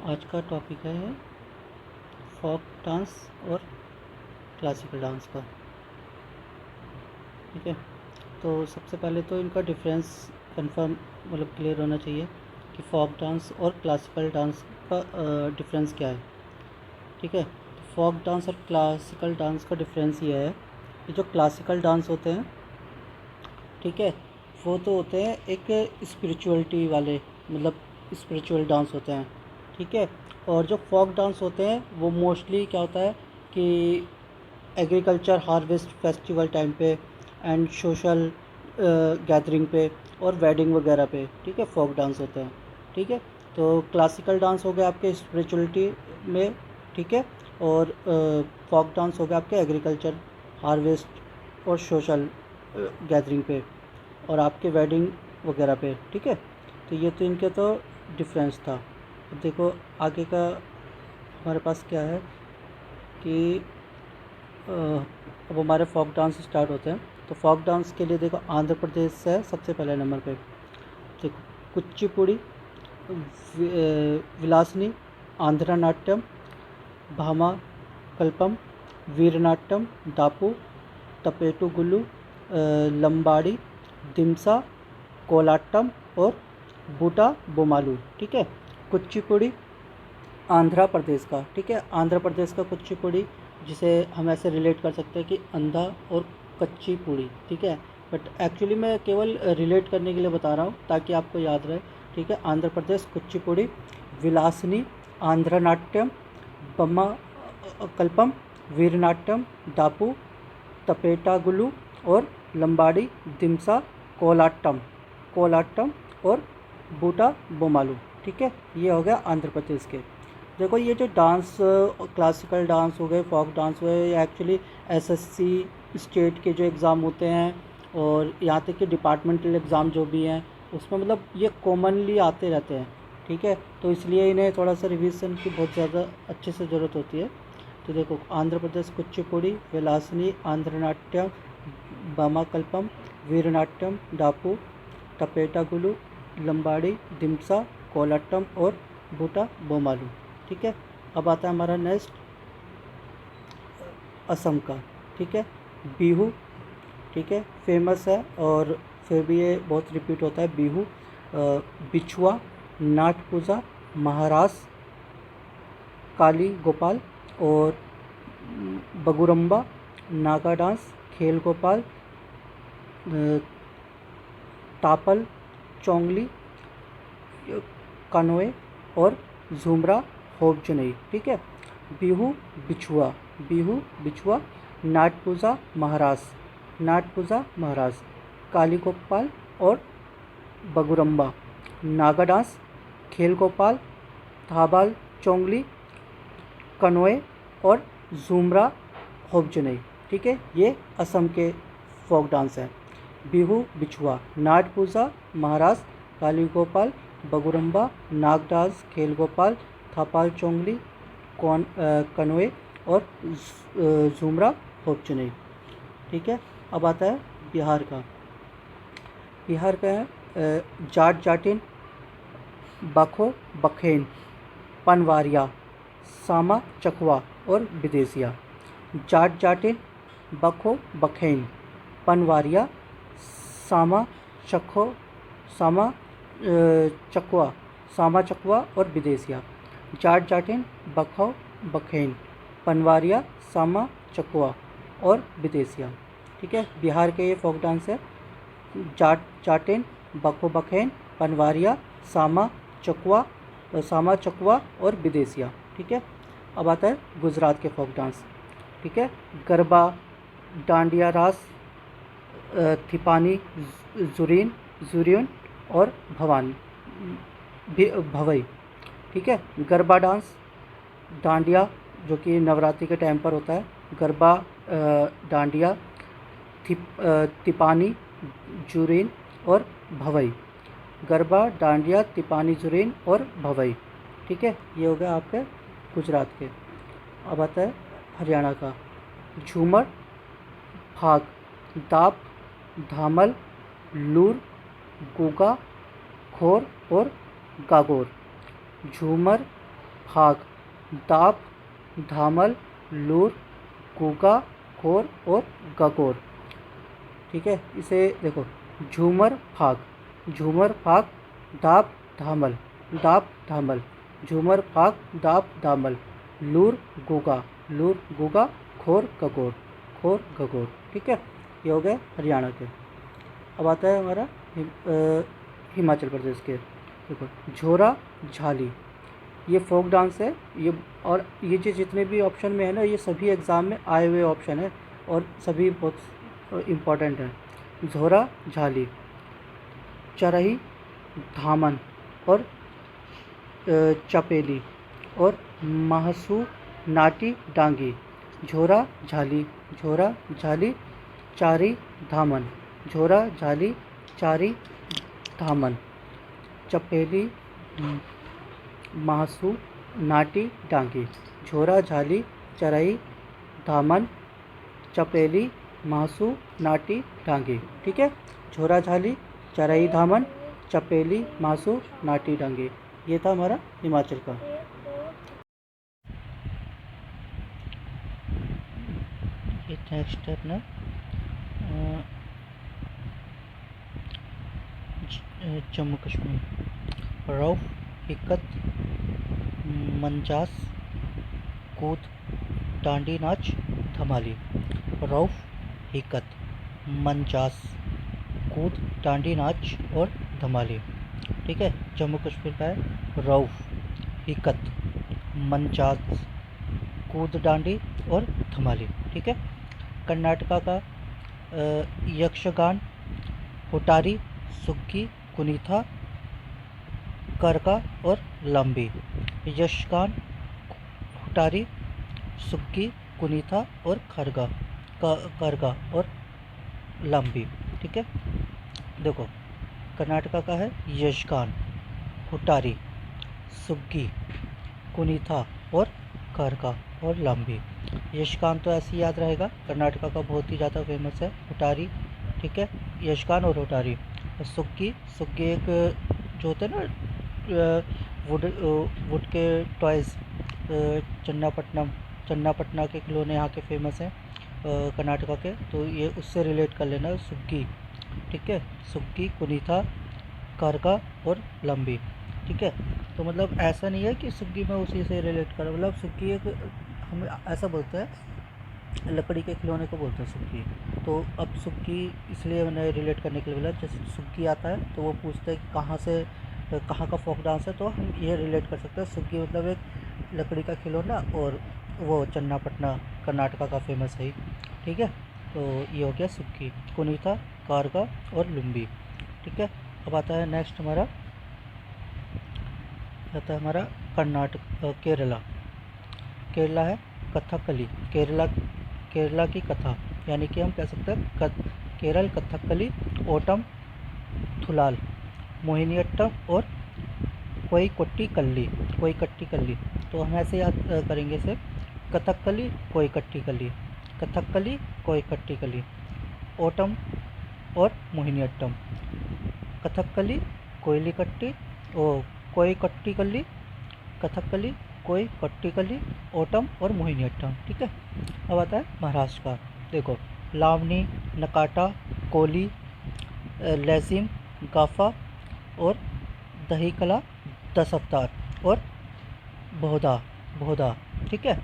आज का टॉपिक है फोक डांस और क्लासिकल डांस का। ठीक है, तो सबसे पहले तो इनका डिफरेंस कंफर्म क्लियर होना चाहिए कि फोक डांस और क्लासिकल डांस का डिफरेंस क्या है। ठीक है, तो फोक डांस और क्लासिकल डांस का डिफरेंस ये है कि जो क्लासिकल डांस होते हैं, ठीक है, वो तो होते हैं एक स्पिरिचुअलिटी वाले, स्पिरिचुअल डांस होते हैं। ठीक है, और जो फोक डांस होते हैं वो मोस्टली क्या होता है कि एग्रीकल्चर हार्वेस्ट फेस्टिवल टाइम पे एंड सोशल गैदरिंग पे और वेडिंग वगैरह पे, ठीक है, फोक डांस होते हैं। ठीक है, तो क्लासिकल डांस हो गया आपके स्पिरिचुअलिटी में, ठीक है, और फोक डांस हो गया आपके एग्रीकल्चर हार्वेस्ट और सोशल गैदरिंग पे और आपके वेडिंग वगैरह पे। ठीक है, तो ये तो इनके तो डिफरेंस था। अब देखो आगे का हमारे पास क्या है कि अब हमारे फोक डांस स्टार्ट होते हैं। तो फोक डांस के लिए देखो आंध्र प्रदेश से है सबसे पहले नंबर पे। देखो कुचिपुड़ी, विलासनी, आंध्रा नाट्यम, भामा कल्पम, वीरनाट्यम, दापू, तपेटू गुल्लू, लंबाड़ी, दिमसा, कोलाट्टम और बूटा बोमालू। ठीक है, कुचिपुड़ी आंध्र प्रदेश का, ठीक है, आंध्र प्रदेश का कुचिपुड़ी, जिसे हम ऐसे रिलेट कर सकते हैं कि अंधा और कच्ची पूड़ी। ठीक है, बट एक्चुअली मैं केवल रिलेट करने के लिए बता रहा हूँ ताकि आपको याद रहे। ठीक है, आंध्र प्रदेश कुचिपुड़ी, विलासनी, आंध्र नाट्यम, बम्मा कल्पम, वीरनाट्यम, दापू, तपेटागुलू और लंबाड़ी, दिमसा, कोलाट्टम कोलाट्टम और बूटा बोमालू। ठीक है, ये हो गया आंध्र प्रदेश के। देखो ये जो डांस, क्लासिकल डांस हो गए, फोक डांस हुए, ये एक्चुअली एसएससी स्टेट के जो एग्ज़ाम होते हैं और यहाँ तक कि डिपार्टमेंटल एग्ज़ाम जो भी हैं उसमें ये कॉमनली आते रहते हैं। ठीक है, तो इसलिए इन्हें थोड़ा सा रिवीजन की बहुत ज़्यादा अच्छे से ज़रूरत होती है। तो देखो आंध्र प्रदेश कुचिपुड़ी, विलासनी, आंध्र नाट्यम, बामाकल्पम, वीरनाट्यम, डापू, टपेटागुलू, लंबाड़ी, दिमसा, कोलाट्टम और बूटा बोमालू। ठीक है, अब आता है हमारा नेक्स्ट असम का। ठीक है, बिहू, ठीक है, फेमस है और फिर भी ये बहुत रिपीट होता है। बिहू, बिछुआ, नाट पूजा, महारास, काली गोपाल और बगुरम्बा, नागा डांस, खेल गोपाल, तापल, चोंगली, कनोए और झुमरा होपजनई। ठीक है, बिहू बिछुआ, बिहू बिछुआ, नाट पूजा महारास, नाट पूजा महारास, काली गोपाल और बगुरम्बा, नागा डांस, खेल गोपाल, थाबाल चोंगली, कनोए और झुमरा होपजनई। ठीक है, ये असम के फोक डांस हैं। बिहू बिछुआ, नाट पूजा महारास, काली गोपाल, बगुरम्बा, नाग डांस, खेल गोपाल, थापाल चोंगली, कनोए और झुमरा होपचनई। ठीक है, अब आता है बिहार का। बिहार का है जाट जाटिन, बखो बखेन, पनवारिया, सामा चकवा और विदेशिया। जाट जाटिन, बखो बखेन, पनवारिया, सामा चखो सामा चकवा सामा चकवा और विदेशिया। जाट जाटिन, बखो बखेन, पनवारिया, सामा चकवा और विदेशिया। ठीक है, बिहार के ये फोक डांस है। जाट जाटिन, बखो बखेन, पनवारिया, सामा चकवा और विदेशिया। ठीक है, अब आता है गुजरात के फोक डांस। ठीक है, गरबा, डांडिया रास, थिपानी, जुरियन और भवई। ठीक है, गरबा डांस, डांडिया जो कि नवरात्रि के टाइम पर होता है, गरबा, डांडिया, तिपानी, जुरीन और भवई। गरबा, डांडिया, तिपानी, जुरीन और भवई। ठीक है, ये हो गया आपके गुजरात के। अब आता है हरियाणा का। झूमर, फाग, दाप, धामल, लूर, गुगा, खोर और गागोर। झूमर, फाग, दाप, धामल, लूर, गुगा, खोर और गगोर। ठीक है, इसे देखो, झूमर फाग, झूमर फाग, दाप धामल, दाप धामल, झूमर फाग, दाप धामल, लूर गुगा, लूर गुगा, खोर गगोर, खोर गगोर। ठीक है, ये हो गए हरियाणा के। अब आता है हमारा हिमाचल प्रदेश के। देखो, झोरा झाली, ये फोक डांस है ये, और ये जो जितने भी ऑप्शन में है ना, ये सभी एग्ज़ाम में आए हुए ऑप्शन है और सभी बहुत इम्पोर्टेंट हैं। झोरा झाली, चरही, धामन और चपेली और महसू, नाटी, डांगी। झोरा झाली, झोरा झाली, चारी, धामन, झोरा झाली, चारी, धामन, चपेली, महसू, नाटी, डांगी। झोरा झाली, चरई, धामन, चपेली, महसू, नाटी, डांगी। ठीक है, झोरा झाली, चरई, धामन, चपेली, महसू, नाटी, डांगी। ये था हमारा हिमाचल का। ये नेक्स्ट है अपना जम्मू कश्मीर। रौफ, हिक्कत, मंजास, कूद, डांडी नाच, धमाली। रौफ, हिक्कत, मंजास, कूद, डांडी नाच और धमाली। ठीक है, जम्मू कश्मीर का है रौफ, हिक्कत, मंजास, कूद डांडी और धमाली। ठीक है, कर्नाटका का यक्षगान, हुटारी, सुक्की, कुनीथा, करका और लंबी। यक्षगान, हुटारी, सुक्की, कुनीथा और खरगा, करगा और लंबी। ठीक है, देखो, कर्नाटका का है यक्षगान, हुटारी, सुक्की, कुनीथा और करका और लंबी। यक्षगान तो ऐसे याद रहेगा, कर्नाटका का बहुत ही ज़्यादा फेमस है, हुटारी। ठीक है, यक्षगान और हुटारी। और सुक्की, सुक्की एक जो होते हैं ना वुड के टॉयज़, चन्नापटना के खिलौने यहाँ के फेमस हैं कर्नाटका के, तो ये उससे रिलेट कर लेना, सुक्की। ठीक है, सुक्की, कुनीथा, करका और लंबी। ठीक है, तो मतलब ऐसा नहीं है कि सुक्की में उसी से रिलेट कर, मतलब सुक्की एक, हम ऐसा बोलते हैं, लकड़ी के खिलौने को बोलते हैं सुक्की। तो अब सुक्की इसलिए मैंने रिलेट करने के लिए बोला, जैसे सुक्की आता है तो वो पूछते हैं कहाँ का फोक डांस है, तो हम ये रिलेट कर सकते हैं। सुक्की मतलब एक लकड़ी का खिलौना, और वो चन्नापटना कर्नाटका का फेमस है। ठीक है, तो ये हो गया सुक्की, कुनीथा, कारगा और लुम्बी। ठीक है, अब आता है नेक्स्ट हमारा केरला। केरला है कथकली, केरला की कथा, यानी कि हम कह सकते हैं केरल कथकली, ओटम, थुलाल, मोहिनीअट्टम और कोई कट्टी कल्ली। तो हम ऐसे याद करेंगे इसे, कथकली, कोई कट्टी कल्ली, कथकली, कोई कट्टी कल्ली, ओटम और मोहिनीअट्टम। कथकली, कोयली कट्टी, कोई कट्टी कल्ली, कथकली, कोई कट्टी कल्ली, ओटम और मोहिनीअट्टम। ठीक है, अब आता है महाराष्ट्र का। देखो, लावनी, नकाटा, कोली, लेजिम, गाफा और दही कला, दशअवतार और बहुधा। ठीक है,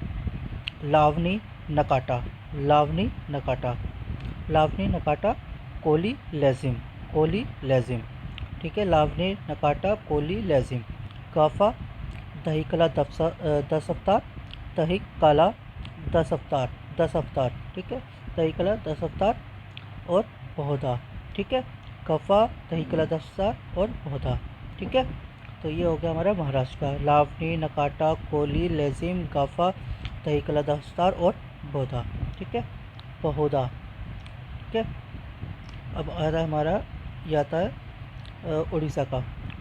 लावनी, नकाटा, लावनी, नकाटा, कोली, लेजिम। ठीक है, लावनी, नकाटा, कोली, लेजिम। गाफा, दही कला, दशअवतार, दही कला, दशअवतार। ठीक है, दही कला, दशअवतार और बहुधा। ठीक है, गफा, दही कला, दशअवतार और बहुधा। ठीक है, तो ये हो गया हमारा महाराष्ट्र का, लावनी, नकाटा, कोली, लेजिम, गाफा, दही कला, दशअवतार और बहुधा। ठीक है, बहुधा। ठीक है, अब आ रहा है हमारा, ये आता है उड़ीसा का,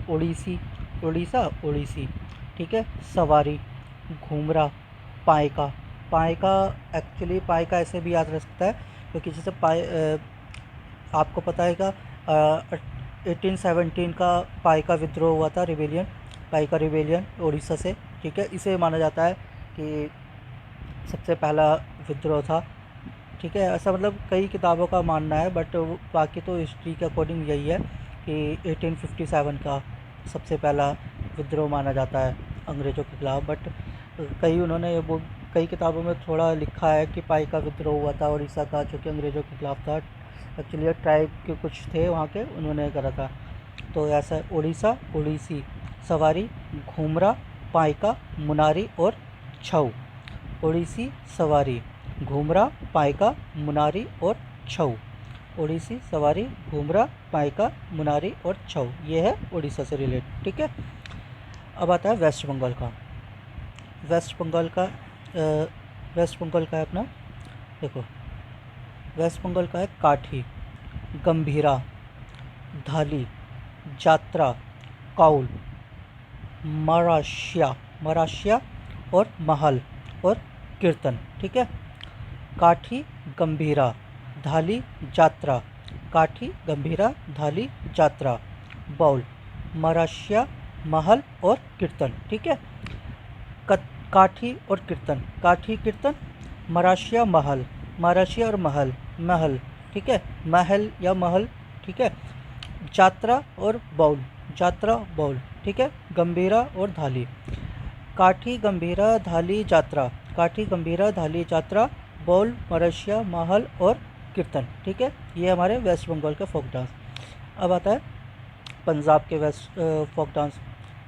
ओडिसी। ठीक है, सवारी, घूमरा, पायका एक्चुअली पायका ऐसे भी याद रख सकता है, क्योंकि जैसे आपको पता है का 1817 का पायका विद्रोह हुआ था, पायका रिबेलियन उड़ीसा से। ठीक है, इसे माना जाता है कि सबसे पहला विद्रोह था। ठीक है, ऐसा मतलब कई किताबों का मानना है, बट बाकी तो हिस्ट्री के अकॉर्डिंग यही है कि 1857 का सबसे पहला विद्रोह माना जाता है अंग्रेज़ों के खिलाफ। बट कई किताबों में थोड़ा लिखा है कि पाई का विद्रोह हुआ था उड़ीसा का, जो कि अंग्रेज़ों के खिलाफ था। एक्चुअली ट्राइब के कुछ थे वहाँ के, उन्होंने करा था। तो ऐसा उड़ीसा, उड़ीसी, सवारी, घूमरा, पाइका, मुनारी और छऊ। ओडिसी, सवारी, घूमरा, पाइका, मुनारी और छऊ। ओडिसी, सवारी, घूमरा, पाइका, मुनारी और छऊ, ये है उड़ीसा से रिलेटेड। ठीक है, अब आता है वेस्ट बंगाल का। वेस्ट बंगाल का है अपना, देखो वेस्ट बंगाल का है काठी, गंभीरा, धाली, जात्रा, काउल, मराशिया और महल और कीर्तन। ठीक है, काठी, गंभीरा, धाली, जात्रा, काठी, गंभीरा, धाली, जात्रा, बाउल, मराशिया, महल और कीर्तन। ठीक है, काठी और कीर्तन, काठी कीर्तन, मराशिया महल, मराशिया और महल। ठीक है, महल या महल। ठीक है, जात्रा और बाउल, जात्रा बाउल। ठीक है, गंभीरा और धाली, काठी, गंभीरा, धाली, जात्रा, काठी, गंभीरा, धाली, जात्रा, बाउल, मराशिया, महल और कीर्तन। ठीक है, ये हमारे वेस्ट बंगाल का फोक डांस। अब आता है पंजाब के वेस्ट फोक डांस।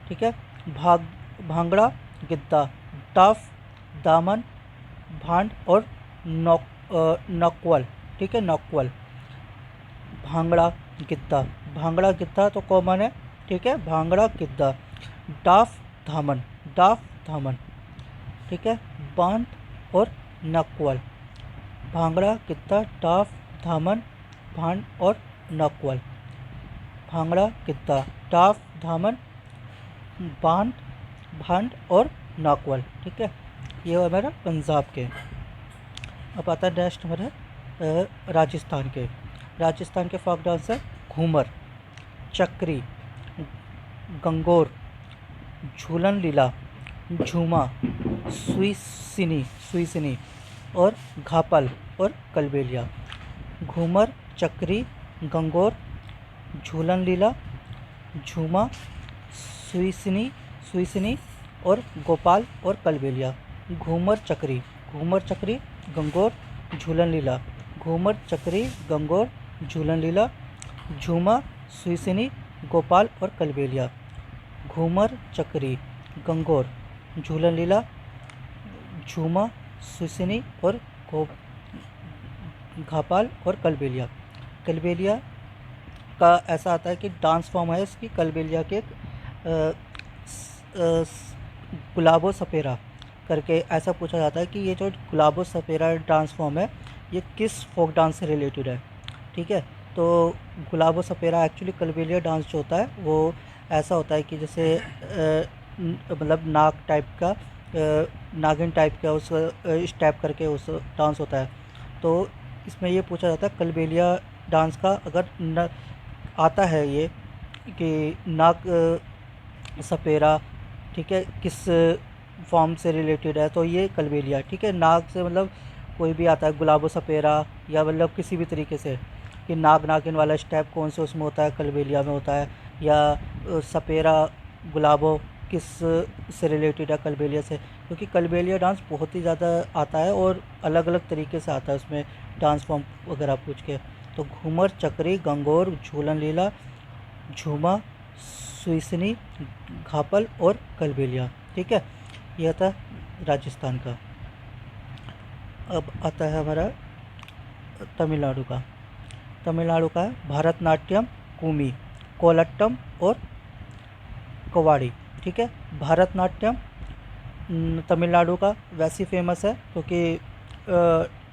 ठीक है, भांगड़ा, गिद्दा, टाफ, दामन, भांड और नौक्वल। ठीक है, नौक्वल, भांगड़ा, गिद्दा तो कॉमन है। ठीक है, भांगड़ा, गिद्दा, डाफ, धामन। ठीक है, बांध और नक्वल, भांगड़ा, गिद्दा, डाफ, धामन, भांड और नक्वल, भांगड़ा, गिद्दा, डाफ, धामन, बांध, भांड और नक्वल। ठीक है, ये है हमारा पंजाब के। अब आता है नेक्स्ट हमारा राजस्थान के फोक डांस है घूमर, चक्री, गंगोर, झूलन लीला, झूमा, सुईसिनी और घापल और कलबेलिया। घूमर, चक्री, गंगोर, झूलन लीला, झूमा, सुईसिनी और गोपाल और कलबेलिया। घूमर चक्री, गंगोर, झूलन लीला, घूमर, चक्री, गंगोर, झूलन लीला, झूमा, सुईसिनी, गोपाल और कलबेलिया। घूमर, चक्री, गंगोर, झूलन लीला, झूमा, सुईसिनी और घापाल और कलबेलिया का ऐसा आता है कि डांस फॉर्म है इसकी कलबेलिया के गुलाबो सपेरा करके। ऐसा पूछा जाता है कि ये जो गुलाबो सपेरा डांस फॉर्म है ये किस फोक डांस से रिलेटेड है। ठीक है, तो गुलाबो सपेरा एक्चुअली कलबेलिया डांस जो होता है वो ऐसा होता है कि जैसे मतलब नाग टाइप का, नागिन टाइप का उस स्टेप करके उस डांस होता है। तो इसमें ये पूछा जाता है कलबेलिया डांस का अगर आता है ये कि नाग सपेरा, ठीक है, किस फॉर्म से रिलेटेड है, तो ये कलबेलिया। ठीक है, नाग से मतलब कोई भी आता है, गुलाबो सपेरा या मतलब किसी भी तरीके से कि नाग नागिन वाला स्टेप कौन से उसमें होता है, कलबेलिया में होता है, या सपेरा गुलाबो किस से रिलेटेड है, कलबेलिया से। क्योंकि कलबेलिया डांस बहुत ही ज़्यादा आता है और अलग अलग तरीके से आता है उसमें डांस फॉर्म वगैरह पूछ के। तो घूमर, चक्री, गंगोर, झूलन लीला, झूमा, सुईसिनी, घापल और कलबेलिया। ठीक है, यह था राजस्थान का। अब आता है हमारा तमिलनाडु का है भारतनाट्यम, कुमी, कोलट्टम और कवाड़ी। ठीक है, भारतनाट्यम तमिलनाडु का वैसे फेमस है क्योंकि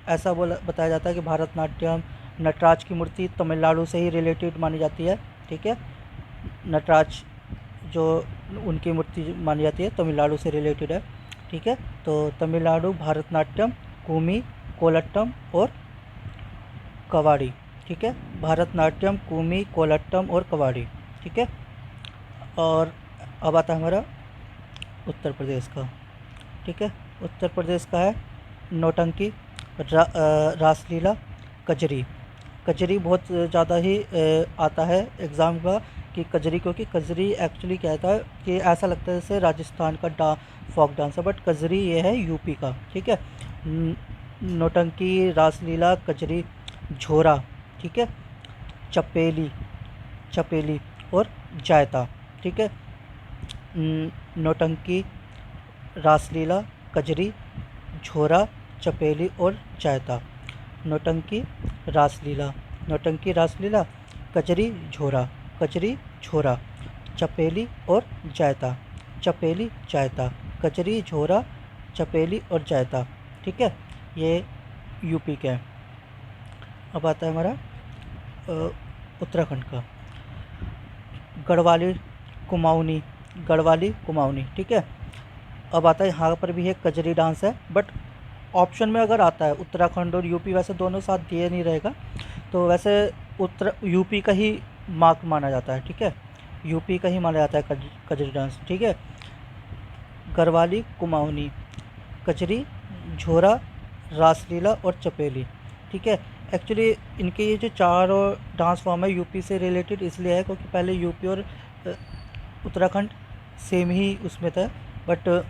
ऐसा बताया जाता है कि भारतनाट्यम नटराज की मूर्ति तमिलनाडु से ही रिलेटेड मानी जाती है। ठीक है, नटराज जो उनकी मूर्ति मानी जाती है तमिलनाडु से रिलेटेड है। ठीक है, तो तमिलनाडु भारतनाट्यम, कुमी, कोलट्टम और कवाड़ी। ठीक है, भारतनाट्यम, कुमी, कोलट्टम और कवाड़ी। ठीक है, और अब आता है हमारा उत्तर प्रदेश का। ठीक है, उत्तर प्रदेश का है नौटंकी, रासलीला, कजरी। कजरी बहुत ज़्यादा ही आता है एग्ज़ाम का कि कजरी, क्योंकि कजरी एक्चुअली क्या था कि ऐसा लगता है जैसे राजस्थान का फोक डांस है, बट कजरी ये है यूपी का। ठीक है, नौटंकी, रासलीला, कजरी, झोरा, ठीक है, चपेली, चपेली और जायता। ठीक है, नौटंकी, रासलीला, कजरी, झोरा, चपेली और जायता। नौटंकी, रासलीला, नौटंकी, रासलीला, कजरी, झोरा, कजरी, झोरा, चपेली और जायता, चपेली, जायता, कजरी, झोरा, चपेली और जायता। ठीक है, ये यूपी के हैं। अब आता है हमारा उत्तराखंड का, गढ़वाली, कुमाऊनी, गढ़वाली, कुमाऊनी। ठीक है, अब आता है यहाँ पर भी एक कजरी डांस है, बट ऑप्शन में अगर आता है उत्तराखंड और यूपी, वैसे दोनों साथ दिए नहीं रहेगा, तो वैसे यूपी का ही मार्क माना जाता है। ठीक है, यूपी का ही माना जाता है कजरी डांस। ठीक है, गढ़वाली, कुमाऊनी, कजरी, झोरा, रासलीला और चपेली। ठीक है, एक्चुअली इनके ये जो चारों डांस फॉर्म है यूपी से रिलेटेड इसलिए है क्योंकि पहले यूपी और उत्तराखंड सेम ही उसमें था, बट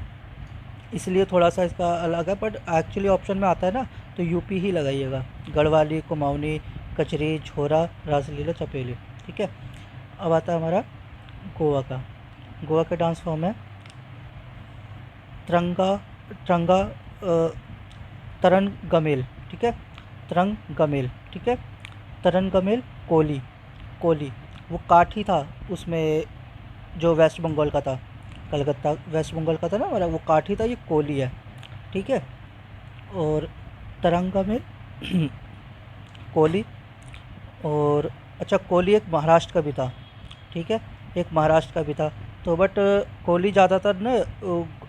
इसलिए थोड़ा सा इसका अलग है, बट एक्चुअली ऑप्शन में आता है ना तो यूपी ही लगाइएगा, गढ़वाली, कुमाऊनी, कचरी, झोरा, रासलीला, चपेली। ठीक है, अब आता है हमारा गोवा का। गोवा का डांस फॉर्म है तरंगा, तरन गमेल। ठीक है, तरंग गमेल। ठीक है, तरन गमेल, कोली, कोली वो काठी था उसमें जो वेस्ट बंगाल का था, कलकत्ता वेस्ट बंगाल का था ना हमारा, वो काठी था, ये कोली है। ठीक है, और तरंगा में कोली, और अच्छा कोली एक महाराष्ट्र का भी था। ठीक है, एक महाराष्ट्र का भी था, तो बट कोली ज़्यादातर ना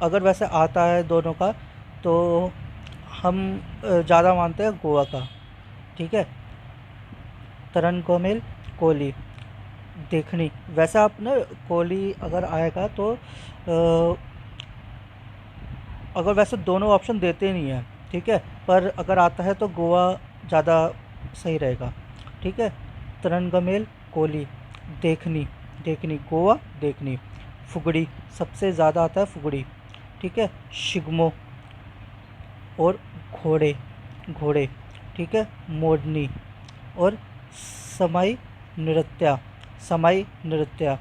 अगर वैसे आता है दोनों का तो हम ज़्यादा मानते हैं गोवा का। ठीक है, तरन गोमेल, कोली, देखनी। वैसे आप ना कोहली अगर आएगा तो अगर वैसे दोनों ऑप्शन देते नहीं हैं, ठीक है, पर अगर आता है तो गोवा ज़्यादा सही रहेगा। ठीक है, तरनगमेल, कोहली, देखनी, देखनी, गोवा, देखनी, फुगड़ी सबसे ज़्यादा आता है, फुगड़ी। ठीक है, शिगमो और घोड़े, घोड़े। ठीक है, मोडनी और समाई नृत्य, समाई नृत्य,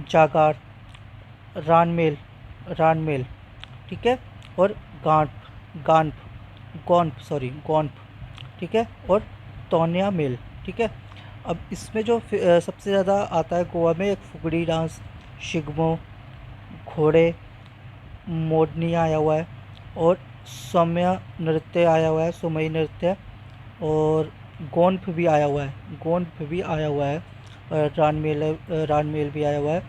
जागार, रानमेल, रानमेल। ठीक है, और गांठ, गांठ, गौंठ, सॉरी गौंठ। ठीक है, और तौनिया मेल। ठीक है, अब इसमें जो सबसे ज़्यादा आता है गोवा में, एक फुगड़ी डांस, शिगमो, घोड़े, मोडनी आया हुआ है, और सौम्या नृत्य आया हुआ है, सुमई नृत्य, और गोंठ भी आया हुआ है, गोंठ भी आया हुआ है, रानमेल, रानमेल भी आया हुआ है।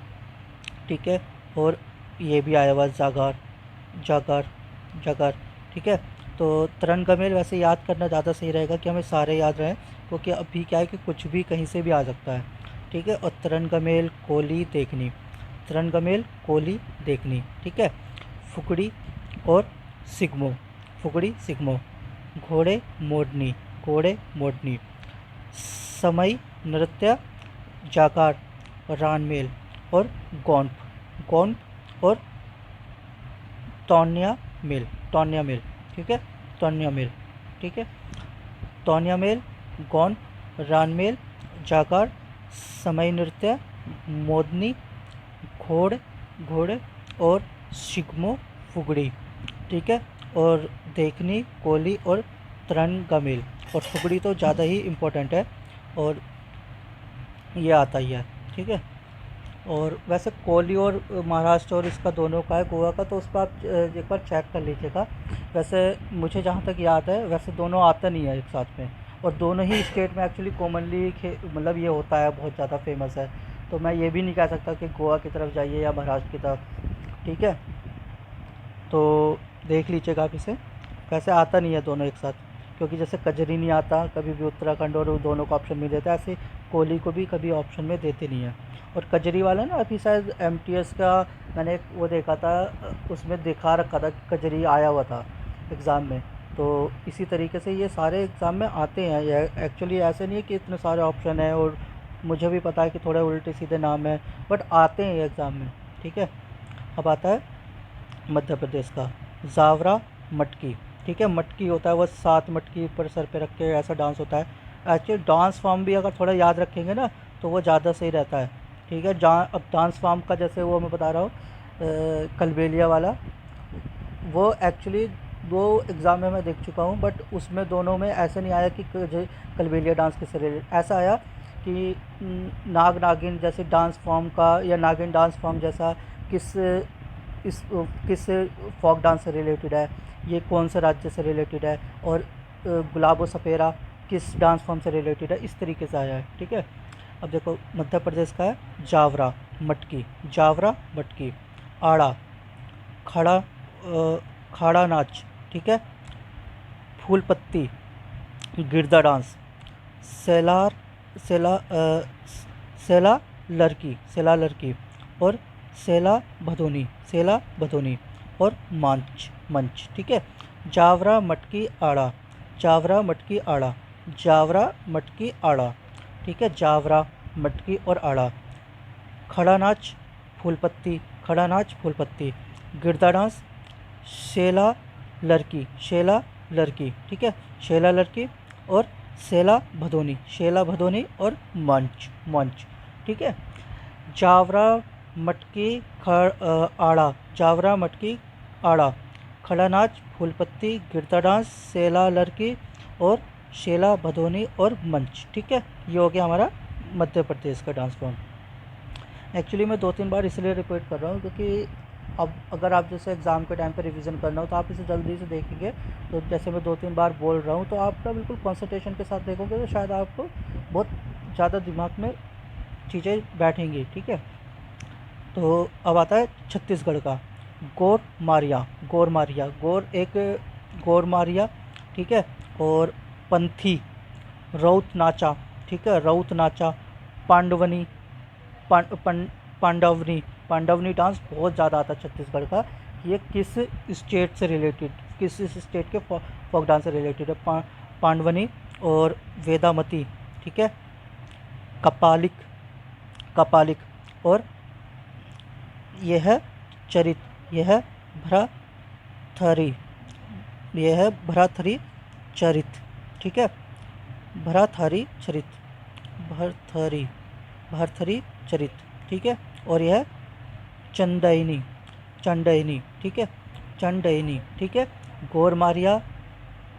ठीक है, और ये भी आया हुआ है जागार, जागार, जागार। ठीक है, तो तरनगमेल वैसे याद करना ज़्यादा सही रहेगा कि हमें सारे याद रहें, क्योंकि अभी क्या है कि कुछ भी कहीं से भी आ सकता है। ठीक है, और तरनगमेल, कोली, देखनी, तरनगमेल, कोली, देखनी। ठीक है, फुगड़ी और सिग्मो, फुगड़ी, सिग्मो, घोड़े, मोडनी, घोड़े, मोडनी, समई नृत्य, जागार, रानमेल, और गौंठ, गौंठ और तौनिया मेल, तौनिया मेल। ठीक है, तौनिया मेल। ठीक है, तौनिया मेल, गौंठ, रानमेल, जागार, समय नृत्य, मोदनी, घोड़े, घोड़े और शिगमो, फुगड़ी। ठीक है, और देखनी, कोली और तरनगमेल। और फुगड़ी तो ज़्यादा ही इम्पोर्टेंट है और ये आता ही है। ठीक है, और वैसे कोहली और महाराष्ट्र और इसका दोनों का है गोवा का, तो उस पर आप एक बार चेक कर लीजिएगा। वैसे मुझे जहाँ तक याद है वैसे दोनों आता नहीं है एक साथ में, और दोनों ही स्टेट में एक्चुअली कॉमनली मतलब ये होता है, बहुत ज़्यादा फेमस है, तो मैं ये भी नहीं कह सकता कि गोवा की तरफ जाइए या महाराष्ट्र की तरफ। ठीक है, तो देख लीजिएगा आप इसे, वैसे आता नहीं है दोनों एक साथ, क्योंकि जैसे कजरी नहीं आता कभी भी उत्तराखंड और दोनों का ऑप्शन मिल जाता है, ऐसे कोहली को भी कभी ऑप्शन में देते नहीं है। और कजरी वाला ना अभी शायद एमटीएस का मैंने एक वो देखा था, उसमें दिखा रखा था कि कजरी आया हुआ था एग्ज़ाम में। तो इसी तरीके से ये सारे एग्ज़ाम में आते हैं। ये एक्चुअली ऐसे नहीं है कि इतने सारे ऑप्शन हैं, और मुझे भी पता है कि थोड़े उल्टे सीधे नाम हैं, बट आते हैं ये एग्ज़ाम में। ठीक है, अब आता है मध्य प्रदेश का जावरा मटकी। ठीक है, मटकी होता है वो 7 मटकी ऊपर सर पे रख के ऐसा डांस होता है। एक्चुअली डांस फॉर्म भी अगर थोड़ा याद रखेंगे ना तो वो ज़्यादा सही रहता है। ठीक है, अब डांस फॉर्म का जैसे वो मैं बता रहा हूँ कलबेलिया वाला, वो एक्चुअली वो एग्ज़ाम में मैं देख चुका हूँ, बट उसमें दोनों में ऐसा नहीं आया कि कलबेलिया डांस किससे रिलेटेड। ऐसा आया कि नाग नागिन जैसे डांस फॉर्म का, या नागिन डांस फॉर्म जैसा किस इस किस फोक डांस से रिलेटेड है, ये कौन से राज्य से रिलेटेड है, और गुलाबो सपेरा किस डांस फॉर्म से रिलेटेड है, इस तरीके से आया है। ठीक है, अब देखो मध्य प्रदेश का है जावरा मटकी। जावरा मटकी। आड़ा खड़ा खाड़ा नाच। ठीक है, फूल पत्ती गिरदा डांस। सेलार सेला सेला लड़की, सेला लड़की। और सेला भदोनी और मंच मंच। ठीक है, जावरा मटकी आड़ा, जावरा मटकी आड़ा, जावरा मटकी आड़ा। ठीक है, जावरा मटकी और आड़ा। खड़ा नाच फूलपत्ती, खड़ा नाच फूलपत्ती। गिरदा डांस शेला लड़की, शेला लड़की। ठीक है, शेला लड़की और शेला भदोनी, शेला भदोनी और मंच मंच। ठीक है, जावरा मटकी आड़ा, जावरा मटकी आड़ा। खड़ा नाच फूलपत्ती, गिरदा डांस, शेला लड़की और शेला भदोनी और मंच। ठीक है, ये हो गया हमारा मध्य प्रदेश का डांस फॉर्म। एक्चुअली मैं 2-3 बार इसलिए रिपीट कर रहा हूँ क्योंकि अब अगर आप जैसे एग्ज़ाम के टाइम पे रिवीजन करना हो तो आप इसे जल्दी से देखेंगे, तो जैसे मैं 2-3 बार बोल रहा हूँ तो आपका बिल्कुल कंसंट्रेशन के साथ देखोगे तो शायद आपको बहुत ज़्यादा दिमाग में चीज़ें बैठेंगी। ठीक है, तो अब आता है छत्तीसगढ़ का गौर मारिया, गौर मारिया। गौर मारिया। ठीक है, और पंथी रौत नाचा। ठीक है, रौत नाचा। पांडवनी पांडवनी, पांडवनी डांस बहुत ज़्यादा आता है छत्तीसगढ़ का। ये किस स्टेट से रिलेटेड, किस स्टेट के फोक डांस से रिलेटेड है। पांडवनी और वेदामती। ठीक है, कपालिक, कपालिक और यह है चरित, यह है भराथरी, यह है भराथरी चरित। ठीक है, भराथरी चरित, भरथरी, भरथरी चरित। ठीक है, और यह चंदैनी, चंडैनी। ठीक है, चंडैनी। ठीक है, गौरमारिया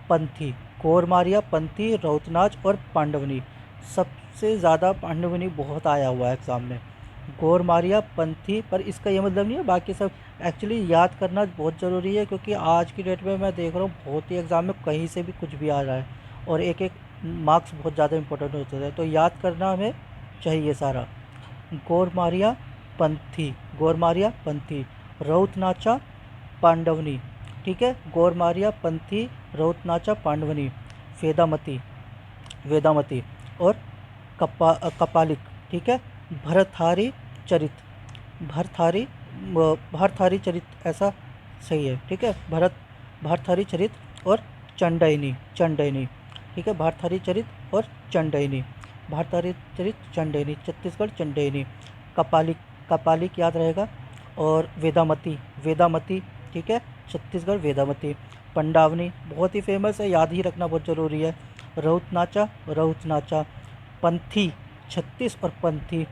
पंथी, गौरमारिया पंथी, रौतनाच और पांडवनी। सबसे ज़्यादा पांडवनी बहुत आया हुआ है एग्ज़ाम में। गौरमारिया पंथी, पर इसका ये मतलब नहीं है बाकी सब एक्चुअली याद करना बहुत ज़रूरी है, क्योंकि आज की डेट में मैं देख रहा हूँ बहुत ही एग्ज़ाम में कहीं से भी कुछ भी आ रहा है, और एक एक मार्क्स बहुत ज़्यादा इंपॉर्टेंट होते हैं, तो याद करना हमें चाहिए सारा। गौरमारिया पंथी, गौरमारिया पंथी, रौतनाचा पांडवनी। ठीक है, गौरमारिया पंथी, रौतनाचा पांडवनी। वेदामती, वेदामती और कपालिक। ठीक है, भरथारी चरित, भरथारी भरथारी चरित ऐसा सही है। ठीक है, भरथारी चरित और चंडैनी, चंडैनी। ठीक है, भरथारी चरित और चंडैनी, भरथारी चरित चंडैनी, छत्तीसगढ़ चंडैनी। कपालिक, कपालिक याद रहेगा। और वेदामती, वेदामती। ठीक है, छत्तीसगढ़ वेदामती। पंडावनी बहुत ही फेमस है, याद ही रखना बहुत ज़रूरी है। रौतनाचा, रौतनाचा। पंथी छत्तीस और पंथी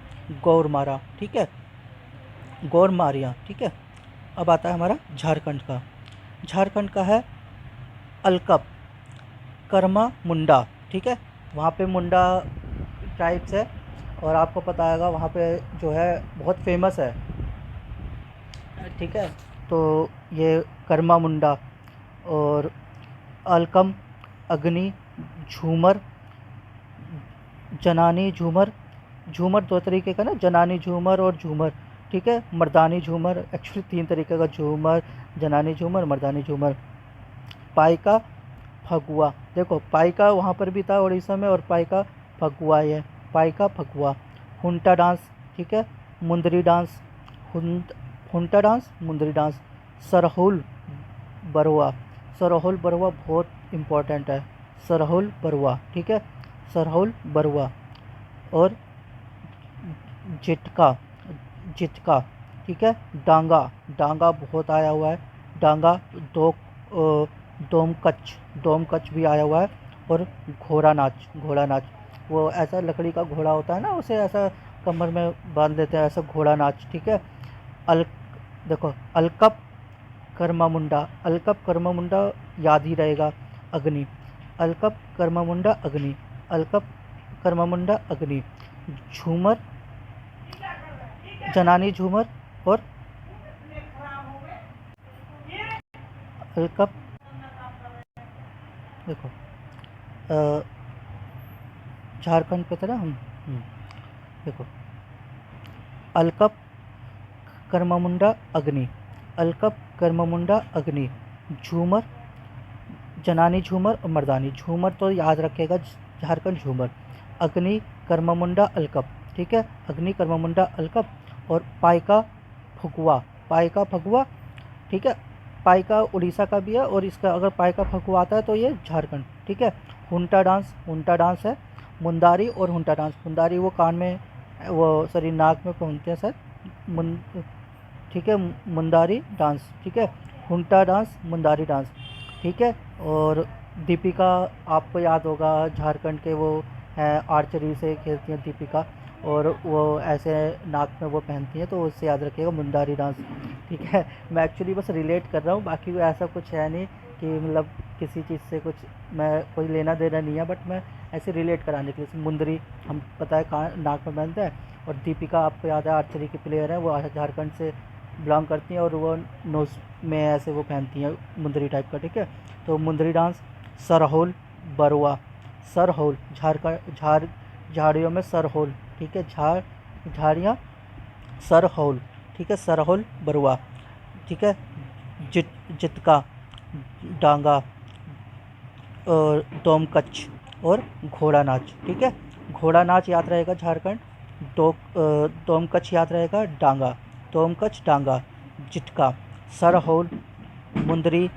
गौरमारा। ठीक है, गौरमारिया। ठीक है, अब आता है हमारा झारखंड का। झारखंड का है अलकप, कर्मा मुंडा। ठीक है, वहाँ पे मुंडा ट्राइब्स है, और आपको पता होगा वहाँ पे जो है बहुत फेमस है। ठीक है, तो ये कर्मा मुंडा और अलकम, अग्नि, झूमर, जनानी झूमर। झूमर 2 तरीके का ना, जनानी झूमर और झूमर। ठीक है, मर्दानी झूमर। एक्चुअली 3 तरीके का झूमर, जनानी झूमर, मर्दानी झूमर। पाइका फगुआ, देखो पाइका वहाँ पर भी था उड़ीसा में, और पाइका फगुआ है। पाइका फगुआ, हुंटा डांस, ठीक है, Mundari dance, Hunta dance, Mundari dance, Sarhul Barua. Sarhul Barua बहुत इम्पोर्टेंट है, सरहुल बरुआ, ठीक है, सरहुल बरुआ। और जिटका, जिटका, ठीक है, डांगा, डांगा बहुत आया हुआ है, डांगा, दो डोमकच, डोमकच भी आया हुआ है। और घोड़ा नाच, घोड़ा नाच, वो ऐसा लकड़ी का घोड़ा होता है ना, उसे ऐसा कमर में बांध देते हैं, ऐसा घोड़ा नाच, ठीक है। अल देखो अलकप कर्मा मुंडा, अलकप कर्मा मुंडा याद ही रहेगा, अग्नि, अलकप कर्मा मुंडा अग्नि, अलकप कर्मा मुंडा अग्नि। झूमर, जनानी झूमर और अलकप, देखो झारखंड पे था ना हम, देखो अलकप कर्मामुंडा अग्नि, अलकप कर्मामुंडा अग्नि। झूमर, जनानी झूमर और मर्दानी झूमर तो याद रखेगा, झारखंड झूमर। अग्नि कर्मामुंडा अलकप, ठीक है, अग्नि कर्मामुंडा अलकप। और पाइका फगुआ, पाइका फगुआ, ठीक है, पाइका उड़ीसा का भी है, और इसका अगर पाइका फगुआ आता है तो ये झारखंड, ठीक है। हुंटा डांस, हुंटा डांस है, मुंदारी और हुंटा डांस, मुंदारी वो कान में, वो सॉरी नाक में पहनते हैं सर, ठीक है, मुंदारी डांस, ठीक है, हुंटा डांस, मुंदारी डांस, ठीक है। और दीपिका, आपको याद होगा, झारखंड के वो हैं, आर्चरी से खेलती हैं दीपिका, और वो ऐसे नाक में वो पहनती हैं, तो उससे याद रखिएगा मुंदारी डांस, ठीक है। मैं एक्चुअली बस रिलेट कर रहा हूँ, बाकी वो ऐसा कुछ है नहीं कि मतलब किसी चीज़ से कुछ मैं कोई लेना देना नहीं है, बट मैं ऐसे रिलेट कराने के लिए। मुंदरी हम पता है कहाँ नाक में पहनते हैं, और दीपिका आपको याद है आर्चरी की प्लेयर है, वो झारखंड से बिलोंग करती हैं, और वो नोज में ऐसे वो पहनती हैं मुंदरी टाइप का, ठीक है। तो मुंदरी डांस। सरहुल बरुआ, सरहुल झारखंड झाड़ियों में सरहुल, ठीक है, झाड़ियाँ सरहुल, ठीक है, सरहुल बरुआ, ठीक है। जितका, डांगा और डोमकच और घोड़ा नाच, ठीक है। घोड़ा नाच याद रहेगा झारखंड, डोमकच याद रहेगा, डांगा, डोमकच डांगा, जिटका, सरहुल, मुंदरी,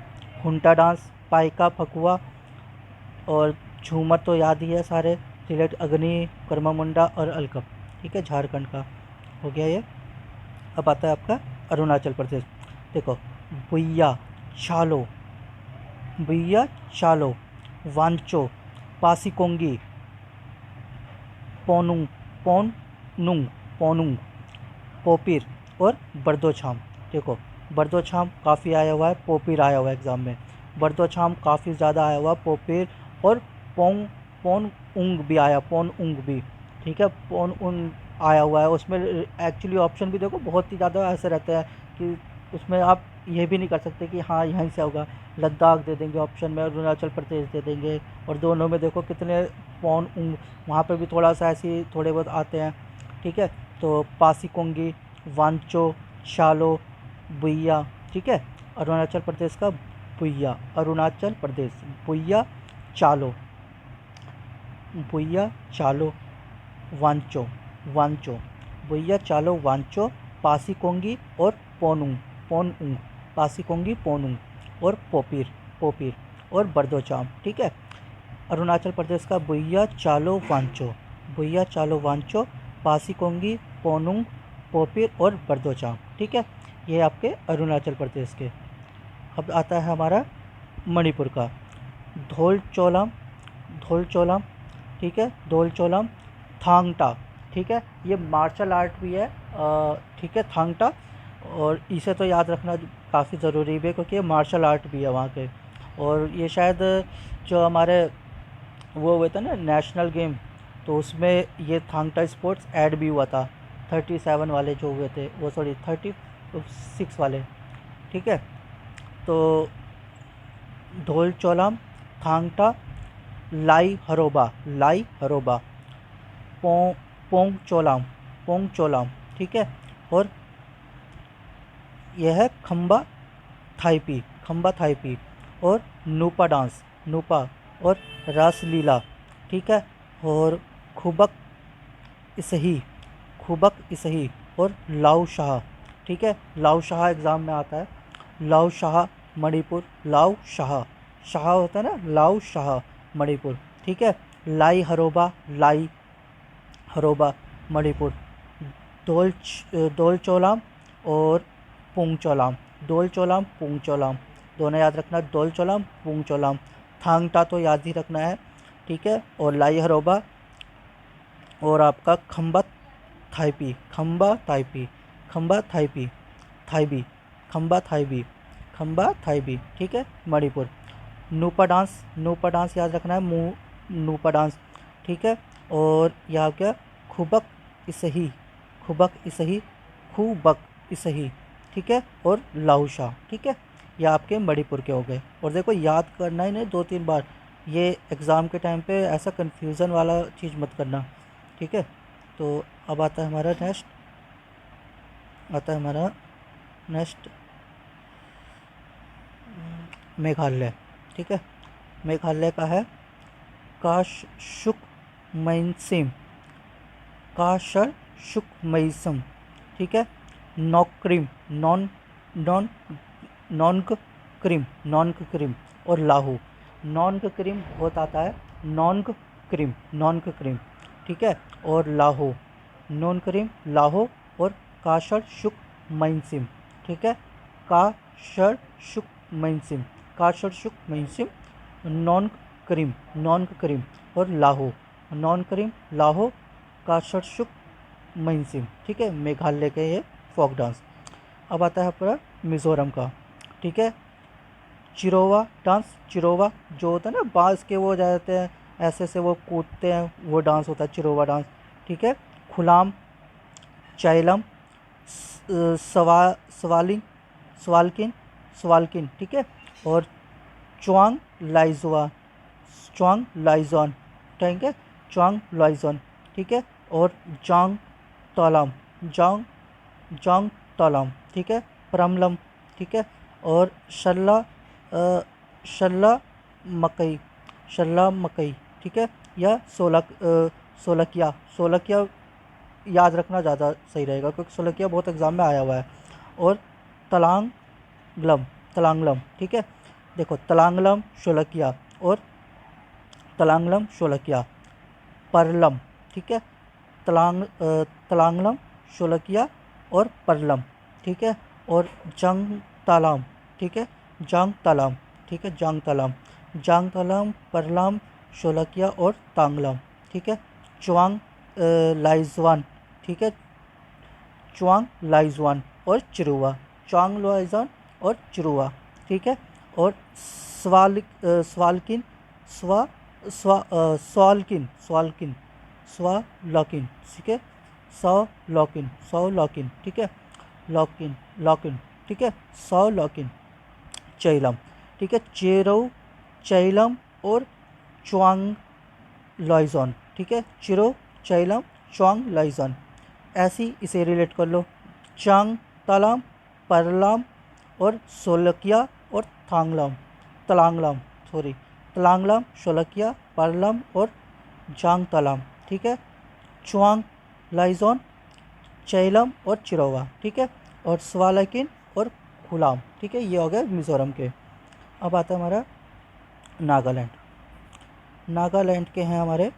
हुंटा डांस, पाइका फगुआ और झूमर तो याद ही है सारे रिलेट, अग्नि, कर्मा मुंडा और अलकप, ठीक है, झारखंड का हो गया ये। अब आता है आपका अरुणाचल प्रदेश। देखो बुइया, चालो, बुइया चालो, वांचो, पासीकोंगी, पोनुंग, पोनुंग, पोनुंग, पोपीर और बर्दोछाम। देखो बर्दोछाम काफ़ी आया हुआ है, पोपीर आया हुआ है एग्ज़ाम में, बर्दोछाम काफ़ी ज़्यादा आया हुआ है, पोपीर और पोंग, पोन उंग भी आया, पोन उंग भी, ठीक है, पोन उंग आया हुआ है। उसमें एक्चुअली ऑप्शन भी देखो बहुत ही ज़्यादा ऐसे रहते हैं कि उसमें आप ये भी नहीं कर सकते कि हाँ यहीं से होगा, लद्दाख दे देंगे ऑप्शन में, अरुणाचल प्रदेश दे देंगे, और दोनों में देखो कितने पोन उंग, वहाँ पे भी थोड़ा सा ऐसे थोड़े बहुत आते हैं, ठीक है। तो पासीकोंगी, वांचो, शालो, बुइया, ठीक है, अरुणाचल प्रदेश का बुइया, अरुणाचल प्रदेश बुइया चालो, बुइया चालो, वांचो, वांचो, बुइया चालो वांचो, पासीकोंगी और पोनुंग, पोनुंग, पासीकोंगी पोनुंग और पोपीर, पोपीर और बर्दोचाम, ठीक है। अरुणाचल प्रदेश का बुइया चालो वांचो, बुइया चालो वांचो, पासीकोंगी, पोनुंग, पोपीर और बर्दोचाम, ठीक है, ये आपके अरुणाचल प्रदेश के। अब आता है हमारा मणिपुर का, धोल चोलम, धोल चोलम, ठीक है, धोल चोलम, थांगटा, ठीक है, ये मार्शल आर्ट भी है, ठीक है, थांगटा, और इसे तो याद रखना काफ़ी ज़रूरी भी है क्योंकि ये मार्शल आर्ट भी है वहाँ के। और ये शायद जो हमारे वो हुए थे ना नेशनल गेम, तो उसमें ये थांगटा स्पोर्ट्स ऐड भी हुआ था, 37 वाले जो हुए थे, वो सॉरी 36 वाले, ठीक है। तो धोल चोलम, थांगटा, लाई हरोबा, लाई हरोबा, पोंग चोलाम, पोंग चोलाम, ठीक है। और यह है खम्बा थाईपी, खम्बा थाईपी, और नूपा डांस, नूपा और रासलीला, ठीक है। और खुबक इसही, खुबक इसही और लाउ शाह। ठीक है, लाउ शाह एग्ज़ाम में आता है। लाउ शाह मणिपुर, लाउ शाह, शाह होता है ना, लाउ शाह मणिपुर। ठीक है, लाई हरोबा, लाई हरोबा मणिपुर। दोलचोलाम और पुंगचोलाम, दोलचोलाम पुंगचोलाम, दोनों याद रखना, दोलचोलाम पुंगचोलाम। थांगटा तो याद ही रखना है। ठीक है, और लाई हरोबा और आपका खम्बा थाईपी, खम्बा थाईपी, खम्बा थाईपी, थाईबी, खम्बा थाईबी, खम्बा थाईबी। ठीक है, मणिपुर। नूपा डांस, नूपा डांस याद रखना है, नूपा डांस। ठीक है, और यहाँ क्या, खुबक इसही, खुबक इसही, खुबक इसही। ठीक है, और लाउशा। ठीक है, ये आपके मणिपुर के हो गए। और देखो याद करना ही नहीं 2-3 बार, ये एग्ज़ाम के टाइम पे ऐसा कन्फ्यूज़न वाला चीज़ मत करना। ठीक है, तो अब आता है हमारा नेक्स्ट, आता है हमारा नेक्स्ट मेघालय। ठीक है, मेघालय का है काशुकमैनसिम, काशुकमैसम। ठीक है, नौक्रिम, नॉन नॉन नॉन्ग क्रिम, नॉन्ग क्रिम और लाहू। नॉन्ग क्रिम बहुत आता है, नॉन्ग क्रिम, नॉन्ग क्रिम। ठीक है, और लाहो, नॉन क्रिम, लाहो और काशर शुक मैनसिम। ठीक है, काशर शुक मैनसिम, काशर शुक मैनसिम, नॉन क्रिम, नॉन क्रिम और लाहो, नॉन क्रिम, लाहो, काशर शुक मैनसिम। ठीक है, मेघालय के ये फोक डांस। अब आता है पूरा मिज़ोरम का। ठीक है, चिरोवा डांस, चिरोवा जो होता है ना, बांस के वो जाते हैं ऐसे से वो कूदते हैं, वो डांस होता है चिरोवा डांस। ठीक है, खुलाम, चैलम, सवालिंग, सवालकिन, सवालकिन। ठीक है, और च्वांग लाइजुआ, च्वांग लाइजॉन। ठीक है, च्वांग लाइजॉन। ठीक है, और जांग तालाम, जांग जांग तालाम। ठीक है, प्रमलम। ठीक है, और शल्ला मकई, शल्ला मकई। ठीक है, या सोलकिया, सोलकिया याद रखना ज़्यादा सही रहेगा क्योंकि सोलकिया बहुत एग्ज़ाम में आया हुआ है। और तलांगलम, तलांगलम। ठीक है, देखो तलांगलम शोलकिया और तलांगलम शोलकिया, परलम। ठीक है, तलांगलम शोलकिया और परलम। ठीक है, और जंग तालाम। ठीक है, जांग तालाम। ठीक है, जांग तालाम, जांग तालाम, परलम, शोलकिया और तांगलम। ठीक है, चुआंग लाइजवान। ठीक है, चुआंग लाइजवान और चिरुआ, चुआंग लाइजवान और चिरुआ। ठीक है, और स्वालकिन, स्वा स्वा स्वालकिन, स्वालकिन, स्वालकिन। ठीक है, सौ लॉकिन, सौ लॉकिन। ठीक है, लॉकिन, लॉकिन। ठीक है, सौ लॉकिन। चैलम। ठीक है, चेरो, चैलम और चुआंग लाइजॉन। ठीक है, चिरो, चैलम, चुआंग लाइजॉन। ऐसी इसे रिलेट कर लो, चांग तालाम, परलाम और सोलकिया और थांगलाम, तलांगलाम, सॉरी, तलांगलाम, शोलकिया, परलम और जांग तालाम। ठीक है, चुआंग लाइजॉन, चैलम और चिरोवा। ठीक है, और स्वालकिन और खुलाम। ठीक है, ये हो गए मिज़ोरम के। अब आता है हमारा नागालैंड। नागालैंड के हैं हमारे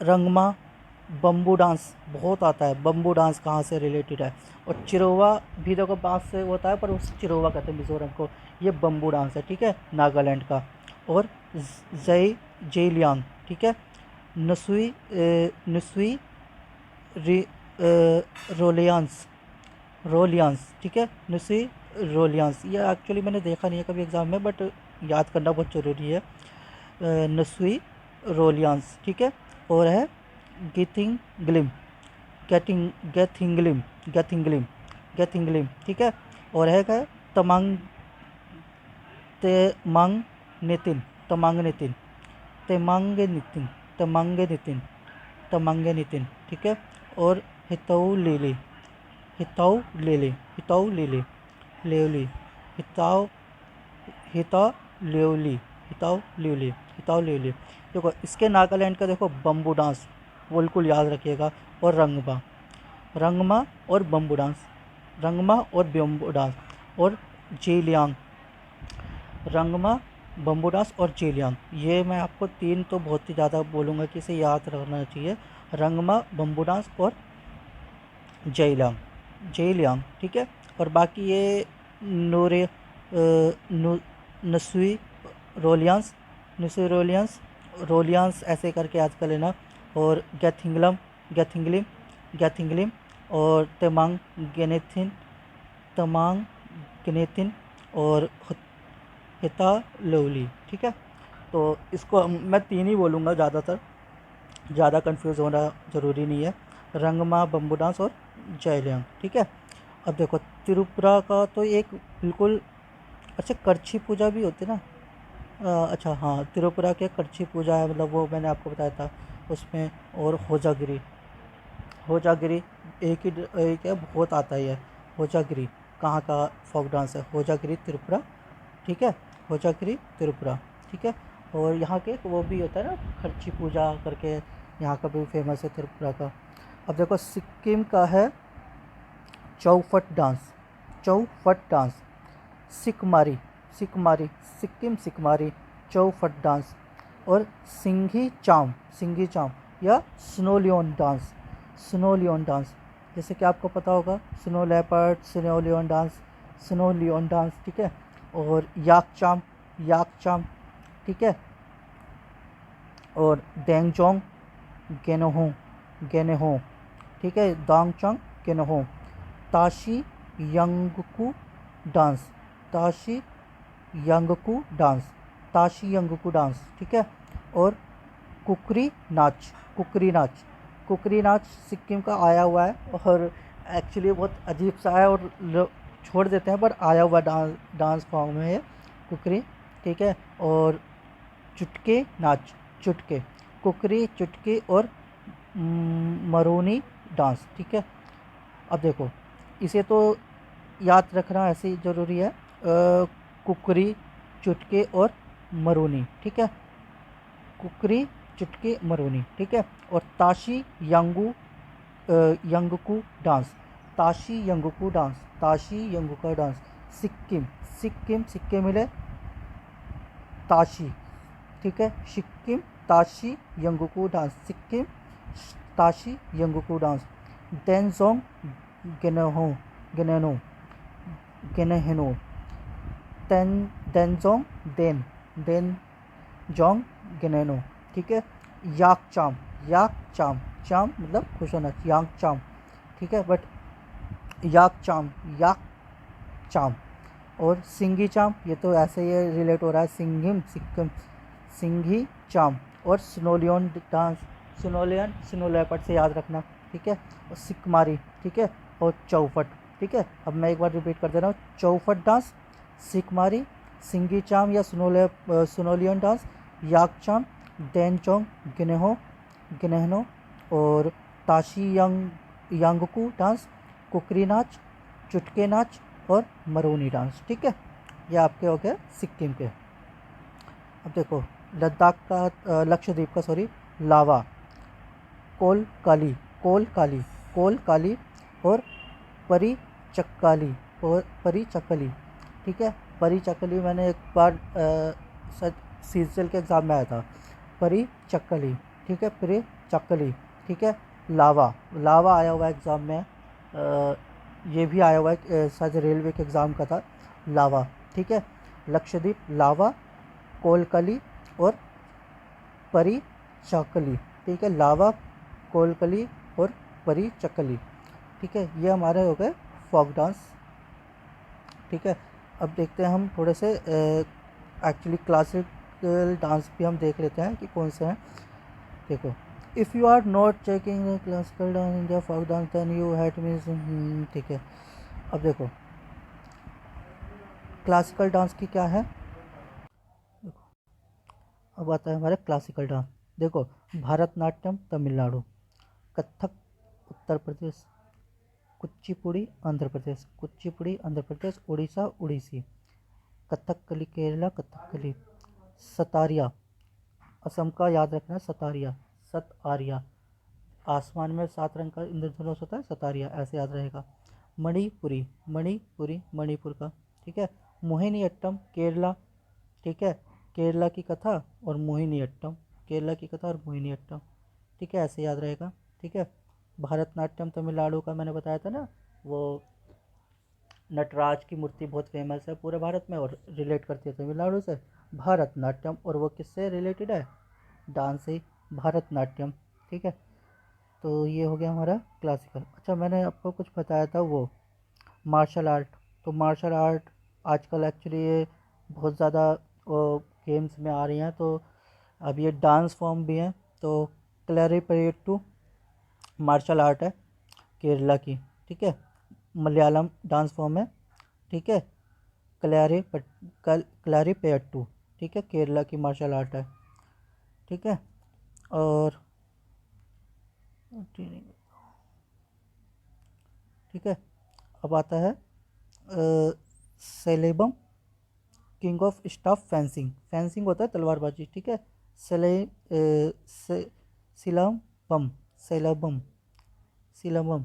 रंगमा, बम्बू डांस बहुत आता है। बम्बू डांस कहाँ से रिलेटेड है, और चिरोवा भी देखो बांस से होता है पर उस चिरोवा कहते हैं मिज़ोरम को। ये बम्बू डांस है। ठीक है, नागालैंड का। और जय जेलियांग। ठीक है, नसुई नसुई रोलियांस, रोलियांस। ठीक है, नसुई रोलियांस। ये एक्चुअली मैंने देखा नहीं है कभी एग्ज़ाम में, बट याद करना बहुत ज़रूरी है। नसुई रोलियांस। ठीक है, और है गेथिंग ग्लिम, गेटिंग गेथिंगलिम, गेथिंगलिम, गेथिंगलिम। ठीक है, और है क्या, तमांग, तेमांग नितिन, तमांग नितिन, तेमांगे नितिन, तमांगे नितिन, तमांगे नितिन। ठीक है, और हितऊ लिली, हिताऊ लिली, हिताऊ लिली, लेवली, हिताऊ, हिता लेवली, हिताऊ लिवली, हिताऊ लिवली। देखो इसके नागालैंड का देखो बम्बू डांस वो बिल्कुल याद रखिएगा। और रंगमा, रंगमा और बम्बू डांस, रंगमा और बम्बू डांस। और जेलियांग, रंगमा, बम्बू डांस और जेलियांग। ये मैं आपको तीन तो बहुत ही ज़्यादा बोलूँगा कि इसे याद रखना चाहिए। रंगमा, बम्बू डांस और जेलियांग, जेलियांग, ठीक है। और बाकी ये नोरे नसुई रोलियांस, नसुई रोलियांस, रोलियांस ऐसे करके आजकल है ना। और गैथिंगलम, गैथिंगलिम, गैथिंगलिम। और तमांग गेनेथिन, तमांग गेनेथिन। और हिता लोली, ठीक है। तो इसको मैं तीन ही बोलूँगा ज़्यादातर, ज़्यादा कंफ्यूज होना ज़रूरी नहीं है। रंगमा, बम्बू डांस और जयलियांग, ठीक है। अब देखो त्रिपुरा का तो एक बिल्कुल, अच्छा करछी पूजा भी होती है ना। अच्छा हाँ, त्रिपुरा के करछी पूजा है, मतलब वो मैंने आपको बताया था उसमें। और होजागिरी, होजागिरी एक है, बहुत आता ही है। होजागिरी कहाँ का फोक डांस है? होजागिरी त्रिपुरा, ठीक है। होजागिरी त्रिपुरा, ठीक है। और यहाँ के वो भी होता है ना खर्ची पूजा करके, यहाँ का भी फेमस है त्रिपुरा का। अब देखो सिक्किम का है Chufaat dance, Chufaat dance. Sikmari, Sikmari, Sikkim Sikmari, Chufaat dance. और सिंघी चाम, सिंघी चाम या snow lion dance, snow lion dance. जैसे कि आपको पता होगा snow leopard, snow lion dance, snow lion dance, ठीक है। और याक चाम, याक चाम, ठीक है। और डेंगजोंग गेनहो, गेनहो, ठीक है। दांगचंग गेनहो। Tashi Yangku dance, Tashi Yangku dance, Tashi Yangku dance, ठीक है। और कुकरी नाच, कुकरी नाच, कुकरी नाच सिक्किम का आया हुआ है। और एक्चुअली बहुत अजीब सा है और छोड़ देते हैं, पर आया हुआ डांस फॉर्म में है कुकरी, ठीक है। और चुटके नाच, चुटके, कुकरी, चुटके और मरोनी डांस, ठीक है। अब देखो इसे तो याद रखना ऐसे ही ज़रूरी है। कुकरी, चुटके और मरोनी, ठीक है। कुकरी, चुटके, मरोनी, ठीक है। और Tashi Yangku dance, Tashi Yangku dance, Tashi Yangku dance. Sikkim, Sikkim, Sikkim मिले ताशी, ठीक है। Sikkim Tashi Yangku dance, Sikkim Tashi Yangku dance. डेंजोंग गेनहो, गेनेनो, गेनेहेनो। डेंजोंग देन, देन जोंग गेनेनो, ठीक है। याक चाम, याक चाम, चाम मतलब खुश होना, याक चाम, ठीक है। बट याक चाम, याक चाम। और सिंगी चाम, ये तो ऐसे ही रिलेट हो रहा है, सिंघिम सिक्किम, सिंघी चाम। और स्नोलियन डांस, स्नोलियन स्नो लेपर्ड से याद रखना, ठीक है। और सिकमारी, ठीक है। और चौफट, ठीक है। अब मैं एक बार रिपीट कर दे रहा हूँ। चौफट डांस, सिकमारी, सिंगी चाम या स्नोलियन डांस, याक चाम, डेनचोंग गिनेहो, गिनेहनो। और ताशी यांगकू डांस, कुकरी नाच, चुटके नाच और मरोनी डांस, ठीक है। ये आपके हो गए सिक्किम के। अब देखो लद्दाख का, लक्षद्वीप का सॉरी, लावा, कोल काली, कोल काली, कोल काली। और परी चक्काली, और परी चक्कली, ठीक है। परी चक्कली मैंने एक बार सीजल के एग्ज़ाम में आया था, परी चक्कली, ठीक है। परी चक्कली, ठीक है। लावा, लावा आया हुआ एग्ज़ाम में। ये भी आया हुआ है शायद रेलवे के एग्ज़ाम का था, लावा, ठीक है। लक्षद्वीप लावा, कोलकली और परी चक्कली, ठीक है। लावा, कोलकली और परी चक्कली, ठीक है। ये हमारे हो गए फोक डांस, ठीक है। अब देखते हैं हम थोड़े से एक्चुअली क्लासिकल डांस भी हम देख लेते हैं कि कौन से हैं। देखो if you are not checking classical dance India folk dance then you had means, ठीक है। अब देखो क्लासिकल डांस की क्या है। देखो अब आता है हमारे क्लासिकल डांस। देखो भरतनाट्यम तमिलनाडु, कथक उत्तर प्रदेश, कुचिपुड़ी आंध्र प्रदेश, कुचिपुड़ी आंध्र प्रदेश, उड़ीसा उड़ीसी, कथकली केरला, कथकली। सतारिया असम का याद रखना, सतारिया, सत आर्या, आसमान में 7 रंग का इंद्रधनुष होता है, सतारिया, ऐसे याद रहेगा। मणिपुरी, मणिपुरी मणिपुर का, ठीक है। मोहिनीअट्टम केरला, ठीक है, केरला की कथा और मोहिनीअट्टम, केरला की कथा और मोहिनीअट्टम, ठीक है, ऐसे याद रहेगा, ठीक है। भरतनाट्यम तमिलनाडु का मैंने बताया था ना, वो नटराज की मूर्ति बहुत फेमस है पूरे भारत में और रिलेट करती है तमिलनाडु से। भरतनाट्यम, और वो किससे रिलेटेड है, डांस से, भरतनाट्यम, ठीक है। तो ये हो गया हमारा क्लासिकल। अच्छा, मैंने आपको कुछ बताया था वो मार्शल आर्ट, तो मार्शल आर्ट आजकल एक्चुअली ये बहुत ज़्यादा गेम्स में आ रही हैं, तो अब ये डांस फॉर्म भी हैं। तो क्लैरिपयट्टू मार्शल आर्ट है केरला की, ठीक है, मलयालम डांस फॉर्म है, ठीक है। क्लैरिपयट्टू, ठीक है, केरला की मार्शल आर्ट है, ठीक है। और ठीक है, अब आता है Silambam, king of staff fencing, fencing होता है तलवारबाजी, ठीक है। से, सिलम्बम, सेलबम, सिलम्बम,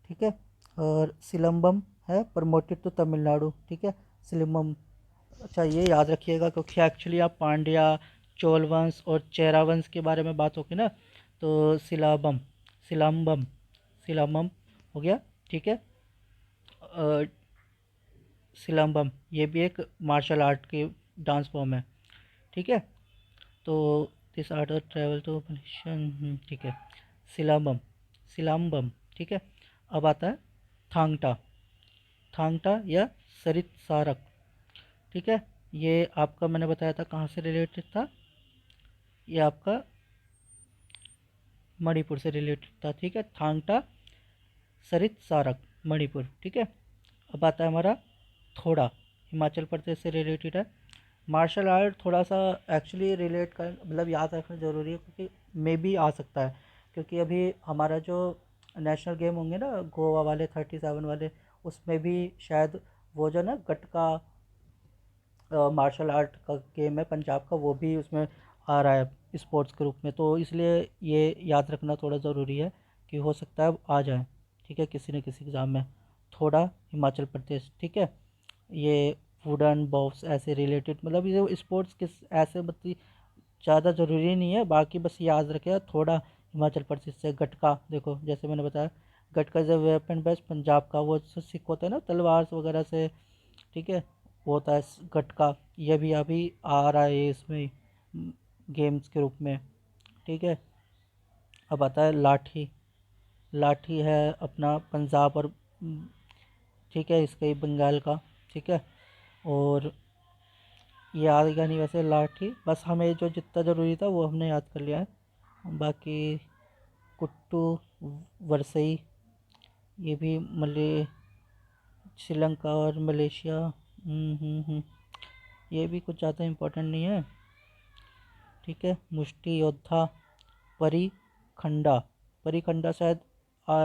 ठीक है। और सिलम्बम है प्रमोटेड टू तमिलनाडु, ठीक है, सिलम्बम। अच्छा, ये याद रखिएगा क्योंकि एक्चुअली आप पांड्या, चोल वंश और चेरा वंश के बारे में बात होगी ना, तो सिलाबम, सिलम्बम, सिलम्बम हो गया, ठीक है। सिलम्बम ये भी एक मार्शल आर्ट की डांस फॉर्म है, ठीक है। तो दिस आर्ट और ट्रैवल टू मलेशियन, ठीक है, सिलम्बम, सिलम्बम, ठीक है। अब आता है थांगटा, थांगटा या सरित सारक, ठीक है। ये आपका मैंने बताया था कहाँ से रिलेटेड था, ये आपका मणिपुर से रिलेटेड था, ठीक है। थांगटा सरित सारक मणिपुर, ठीक है। अब आता है हमारा थोड़ा, हिमाचल प्रदेश से रिलेटेड है। मार्शल आर्ट थोड़ा सा एक्चुअली रिलेट कर, मतलब याद रखना ज़रूरी है क्योंकि मे भी आ सकता है, क्योंकि अभी हमारा जो नेशनल गेम होंगे ना गोवा वाले 37 वाले, उसमें भी शायद वो जो ना गटका मार्शल आर्ट का गेम है पंजाब का, वो भी उसमें आ रहा है स्पोर्ट्स के रूप में, तो इसलिए ये याद रखना थोड़ा ज़रूरी है कि हो सकता है आ जाए, ठीक है, किसी न किसी एग्ज़ाम में। थोड़ा हिमाचल प्रदेश, ठीक है। ये वुडन बॉक्स ऐसे रिलेटेड, मतलब ये स्पोर्ट्स किस ऐसे मतलब ज़्यादा ज़रूरी नहीं है, बाकी बस याद रखें थोड़ा हिमाचल प्रदेश से। गटका देखो, जैसे मैंने बताया Gatka is a weapon based Punjab का, वो जो सिख होता है ना तलवार वगैरह से, ठीक है, वो होता है गटका, ये भी अभी आ रहा है इसमें गेम्स के रूप में, ठीक है। अब आता है लाठी, लाठी है अपना पंजाब और ठीक है, इसका ही बंगाल का, ठीक है। और ये आएगा नहीं वैसे लाठी, बस हमें जो जितना ज़रूरी था वो हमने याद कर लिया है। बाकी कुट्टू वरसई, ये भी मले श्रीलंका और मलेशिया, ये भी कुछ ज़्यादा इम्पोर्टेंट नहीं है, ठीक है। मुष्टि योद्धा, परिखंडा, परिखंडा शायद आ,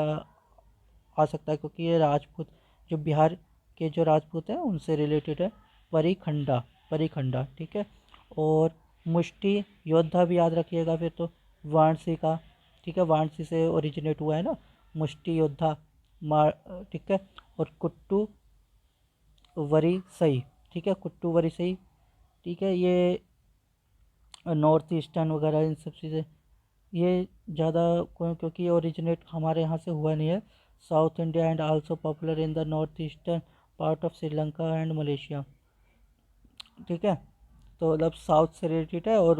आ सकता है क्योंकि ये राजपूत, जो बिहार के जो राजपूत हैं उनसे रिलेटेड है, परिखंडा, परिखंडा, ठीक है। और मुष्टि योद्धा भी याद रखिएगा फिर तो वाराणसी का, ठीक है, वाराणसी से ओरिजिनेट हुआ है ना मुष्टि योद्धा, मार, ठीक है। और कुट्टू वरी सही, ठीक है, कुट्टू वरी सही, ठीक है। ये नॉर्थ ईस्टर्न वगैरह इन सब चीज़ें, ये ज़्यादा क्योंकि ये ओरिजिनेट हमारे यहाँ से हुआ नहीं है। South India and also popular in the north eastern part of Sri Lanka and Malaysia, ठीक है। तो मतलब साउथ से रिलेटेड है और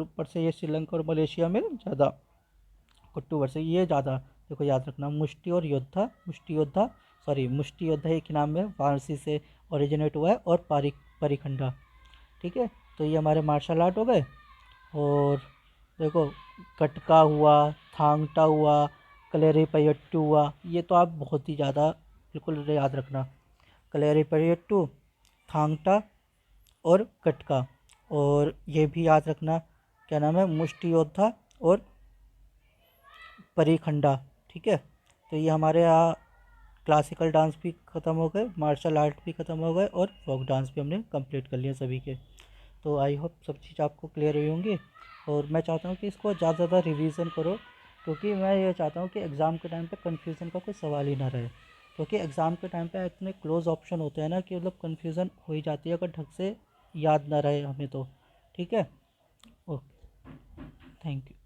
ऊपर से ये श्रीलंका और मलेशिया में ज़्यादा कुट्टू वर्से ये ज़्यादा, देखो याद रखना मुष्टि और योद्धा, मुष्टि योद्धा, सॉरी मुष्टि योद्धा एक नाम है, वाराणसी से ओरिजिनेट हुआ है, और परिखंडा, ठीक है। तो ये हमारे मार्शल आर्ट हो गए। और देखो कटका हुआ, थांगटा हुआ, कलेरीपयट्टू हुआ, ये तो आप बहुत ही ज़्यादा बिल्कुल याद रखना, कलेरीपयट्टू, थांगटा और कटका। और ये भी याद रखना क्या नाम है, मुष्टि योद्धा और परिखंडा, ठीक है। तो ये हमारे यहाँ क्लासिकल डांस भी ख़त्म हो गए, मार्शल आर्ट भी ख़त्म हो गए, और फोक डांस भी हमने कंप्लीट कर लिया सभी के। तो आई होप सब चीज़ आपको क्लियर हुई होंगी, और मैं चाहता हूँ कि इसको ज़्यादा से ज़्यादा रिवीजन करो, क्योंकि मैं ये चाहता हूँ कि एग्ज़ाम के टाइम पे कन्फ्यूज़न का कोई सवाल ही ना रहे, क्योंकि एग्ज़ाम के टाइम पे इतने क्लोज ऑप्शन होते हैं ना कि मतलब कन्फ्यूज़न हो ही जाती है अगर ढंग से याद ना रहे हमें तो। ठीक है, ओके, थैंक यू।